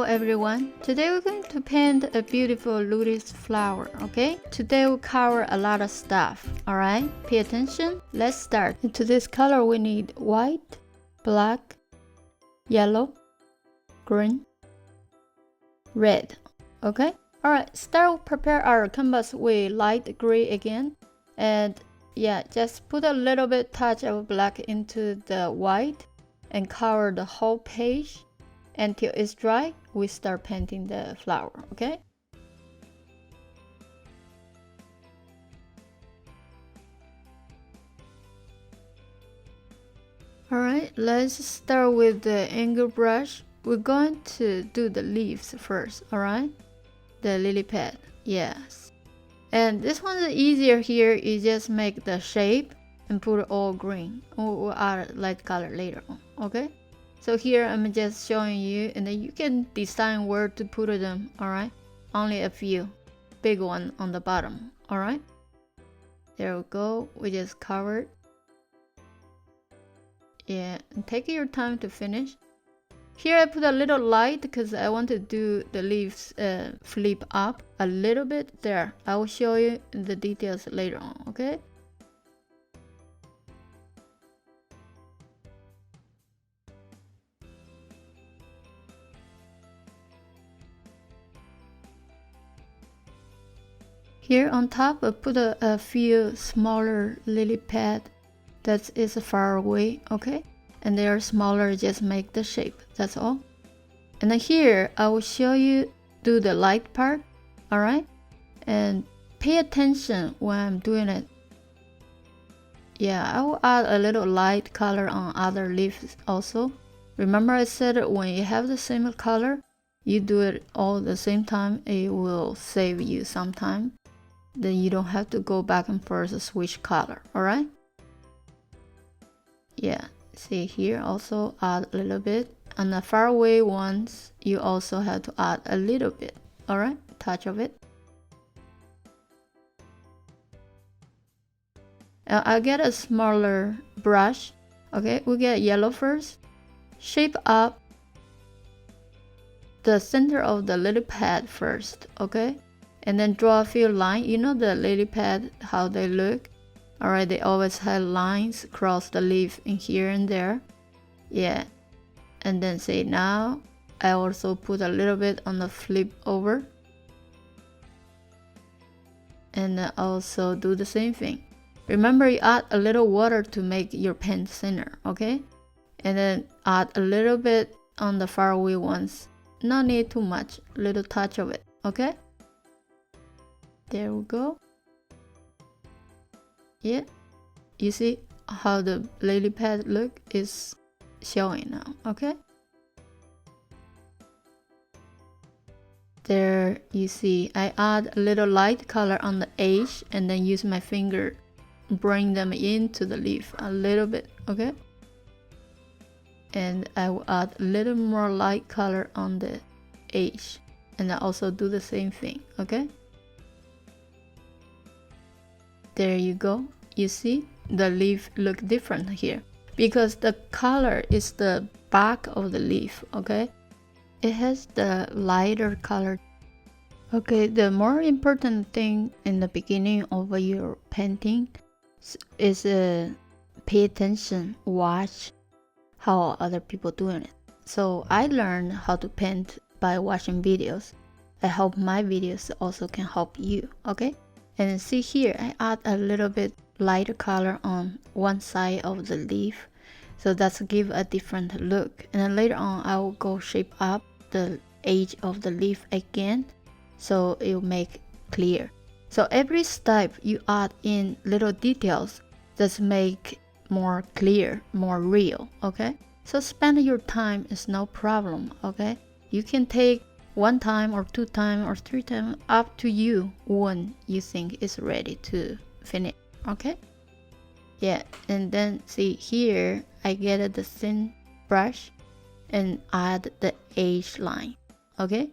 everyone, today we're going to paint a beautiful lotus flower, okay? Today we'll cover a lot of stuff, alright? Pay attention, let's start. To this color we need white, black, yellow, green, red, okay? Alright, start prepare our canvas with light gray again. And yeah, just put a little bit touch of black into the white and cover the whole page. Until it's dry, we start painting the flower, okay? Alright, let's start with the angle brush. We're going to do the leaves first, alright? The lily pad, yes. And this one's easier here, you just make the shape and put it all green. We'll add light color later on, okay? So here I'm just showing you, and then you can decide where to put them, alright? Only a few, big one on the bottom, alright? There we go, we just covered. Yeah, and take your time to finish. Here I put a little light because I want to do the leaves flip up a little bit there. I will show you the details later on, okay? Here on top, I put a few smaller lily pad that is far away, okay? And they are smaller, just make the shape, that's all. And then here, I will show you do the light part, alright? And pay attention when I'm doing it. Yeah, I will add a little light color on other leaves also. Remember I said when you have the same color, you do it all at the same time, it will save you some time. Then you don't have to go back and forth to switch color, alright? Yeah, see here also add a little bit. On the far away ones, you also have to add a little bit, alright? Touch of it. I'll get a smaller brush, okay? We get yellow first. Shape up the center of the lily pad first, okay? And then draw a few lines. You know the lily pad, how they look? Alright, they always have lines across the leaf in here and there. Yeah. And then say now, I also put a little bit on the flip over. And then also do the same thing. Remember you add a little water to make your paint thinner, okay? And then add a little bit on the far away ones. No need too much, little touch of it, okay? There we go. Yeah, you see how the lily pad look is showing now, okay? There you see I add a little light color on the edge and then use my finger bring them into the leaf a little bit, okay? And I will add a little more light color on the edge and I also do the same thing, okay? There you go. You see the leaf look different here because the color is the back of the leaf, okay? It has the lighter color. Okay, the more important thing in the beginning of your painting is pay attention, watch how other people doing it. So I learned how to paint by watching videos. I hope my videos also can help you, okay? And see here, I add a little bit lighter color on one side of the leaf. So that's give a different look. And then later on, I will go shape up the edge of the leaf again. So it will make clear. So every step you add in little details just make more clear, more real, okay? So spend your time is no problem, okay? You can take 1 time or 2 times or 3 times, up to you when you think it's ready to finish, okay? Yeah, and then see here, I get the thin brush and add the edge line, okay?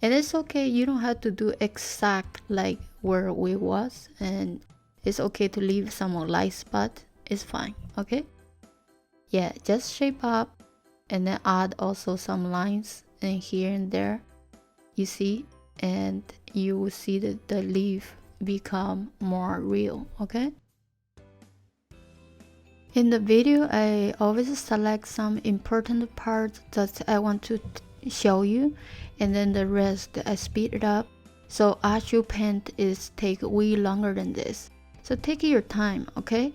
And it's okay, you don't have to do exact like where we was, and it's okay to leave some light spot, it's fine, okay? Yeah, just shape up and then add also some lines and here and there, you see, and you will see that the leaf become more real, okay? In the video, I always select some important parts that I want to show you, and then the rest I speed it up. So actual paint is take way longer than this. So take your time, okay?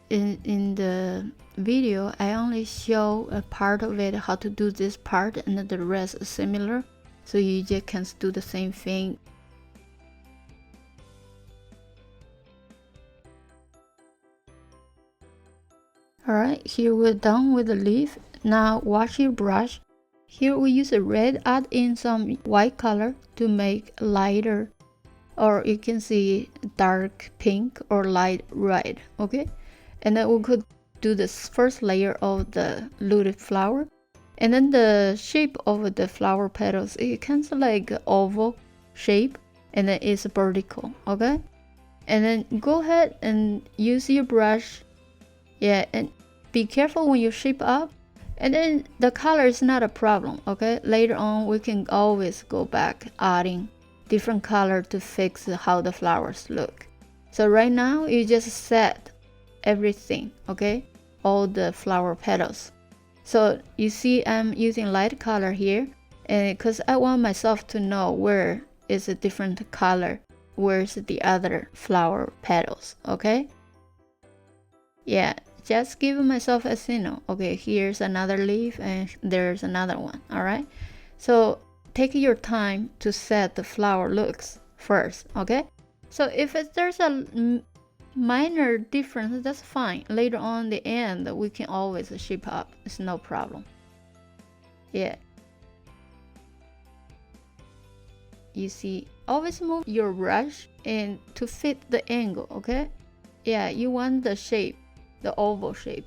In the video, I only show a part of it, how to do this part, and then the rest is similar. So you just can do the same thing. Alright, here we're done with the leaf. Now wash your brush. Here we use a red, add in some white color to make lighter, or you can see dark pink or light red, okay? And then we could do this first layer of the lotus flower. And then the shape of the flower petals, it kind of like oval shape, and then it's vertical, okay? And then go ahead and use your brush. Yeah, and be careful when you shape up. And then the color is not a problem, okay? Later on, we can always go back adding different color to fix how the flowers look. So right now, you just set everything, okay? All the flower petals. So you see I'm using light color here, and because I want myself to know where is a different color, where's the other flower petals, okay? Yeah, just give myself a signal. Okay, here's another leaf and there's another one, all right? So take your time to set the flower looks first, okay? So if there's a minor difference, that's fine. Later on the end, we can always shape up. It's no problem. Yeah. You see, always move your brush and to fit the angle, okay? Yeah, you want the shape, the oval shape.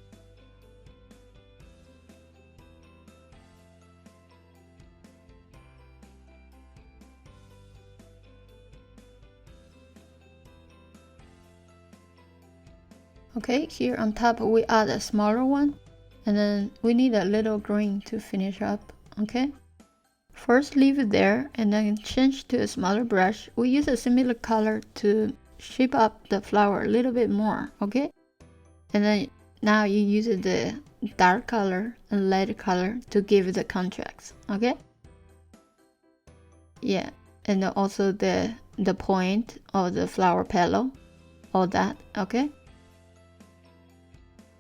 Okay, here on top we add a smaller one, and then we need a little green to finish up, okay? First leave it there and then change to a smaller brush. We use a similar color to shape up the flower a little bit more, okay? And then now you use the dark color and light color to give it the contrast, okay? Yeah, and also the point of the flower petal, all that, okay?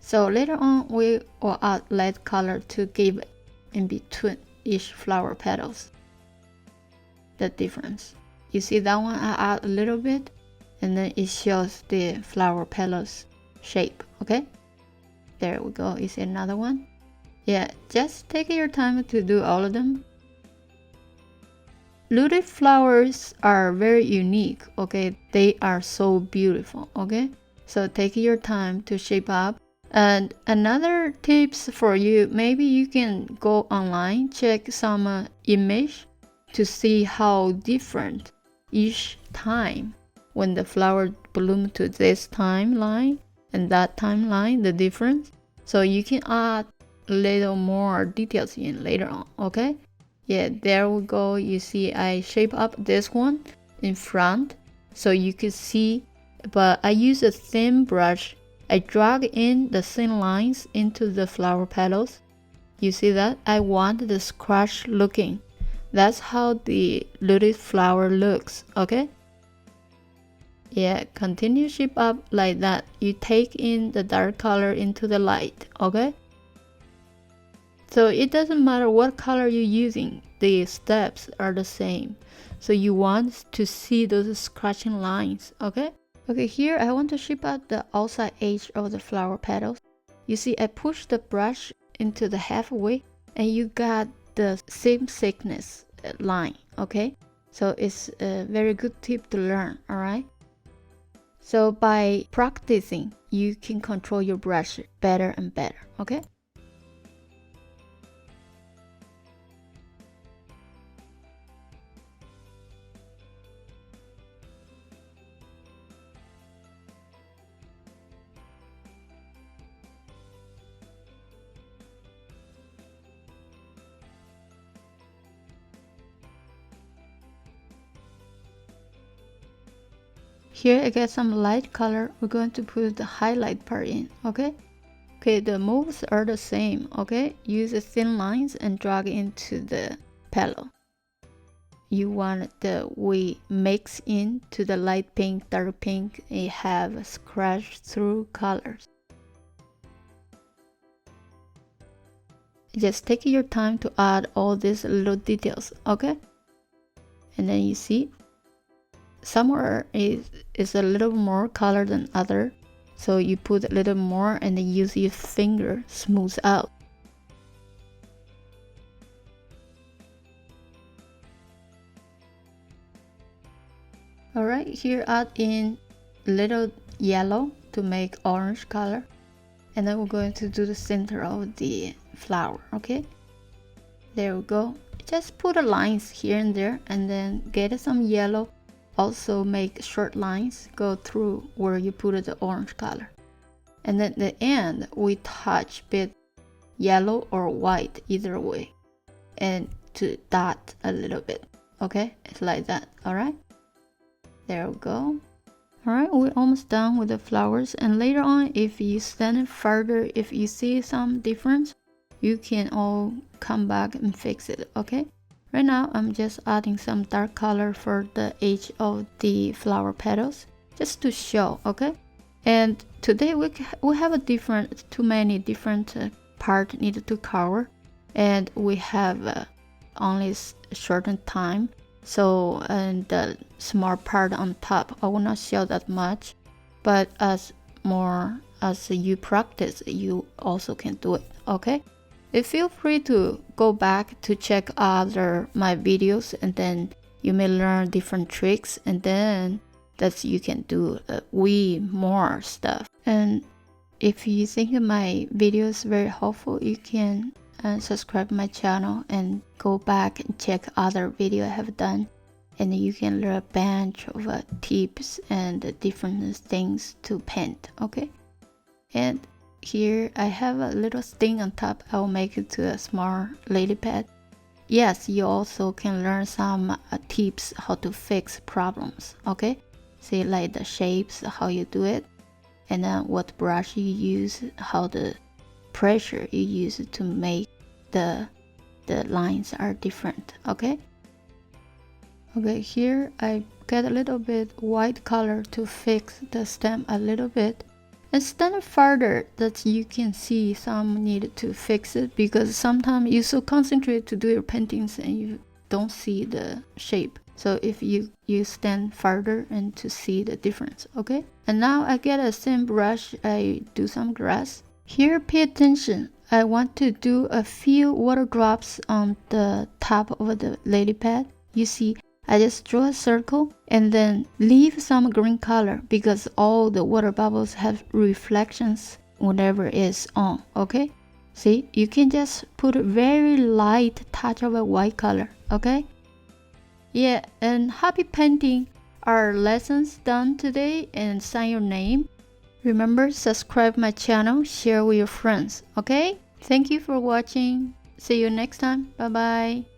So later on, we will add light color to give in between each flower petals the difference. You see that one I add a little bit, and then it shows the flower petals shape, okay? There we go, you see another one? Yeah, just take your time to do all of them. Lotus flowers are very unique, okay? They are so beautiful, okay? So take your time to shape up. And another tips for you, maybe you can go online, check some image to see how different each time when the flower bloom to this timeline and that timeline, the difference. So you can add a little more details in later on, okay? Yeah, there we go. You see I shape up this one in front so you can see, but I use a thin brush. I drag in the thin lines into the flower petals. You see that? I want the scratch looking. That's how the lotus flower looks, okay? Yeah, continue shape up like that. You take in the dark color into the light, okay? So it doesn't matter what color you're using, the steps are the same. So you want to see those scratching lines, okay? Okay, here I want to shape out the outside edge of the flower petals. You see, I push the brush into the halfway, and you got the same thickness line, okay? So it's a very good tip to learn, alright? So by practicing, you can control your brush better and better, okay? here I get some light color. We're going to put the highlight part in, okay? Okay, the moves are the same, okay? Use the thin lines and drag into the petal. You want the we mix into the light pink, dark pink, and have scratch through colors. Just take your time to add all these little details, okay? And then you see somewhere is a little more color than other, so you put a little more and then use your finger smooth out. Alright, here add in little yellow to make orange color, and then we're going to do the center of the flower, okay? There we go. Just put the lines here and there, and then get some yellow. Also make short lines go through where you put the orange color. And then at the end, we touch bit yellow or white, either way, and to dot a little bit, okay? It's like that, alright? There we go. Alright, we're almost done with the flowers, and later on, if you stand it further, if you see some difference, you can all come back and fix it, okay? Right now, I'm just adding some dark color for the edge of the flower petals, just to show, okay? And today we have too many different parts needed to cover, and we have only a certain time. So, and the small part on top, I will not show that much, but as you practice, you also can do it, okay? And feel free to go back to check other my videos, and then you may learn different tricks, and then that you can do way more stuff. And if you think my video is very helpful, you can subscribe my channel and go back and check other video I have done, and you can learn a bunch of tips and different things to paint, okay? And here I have a little sting on top. I will make it to a small lily pad. Yes, you also can learn some tips how to fix problems, okay? See, like the shapes, how you do it, and then what brush you use, how the pressure you use to make the lines are different, okay? Okay, here I get a little bit white color to fix the stem a little bit, and stand further that you can see some need to fix it, because sometimes you so concentrate to do your paintings and you don't see the shape. So if you stand further and to see the difference, okay? And now I get a same brush, I do some grass. Here, pay attention. I want to do a few water drops on the top of the lily pad. You see, I just draw a circle and then leave some green color, because all the water bubbles have reflections whenever it's on, okay? See, you can just put a very light touch of a white color, okay? Yeah, and happy painting. Our lessons done today, and sign your name. Remember, subscribe my channel, share with your friends, okay? Thank you for watching. See you next time. Bye bye.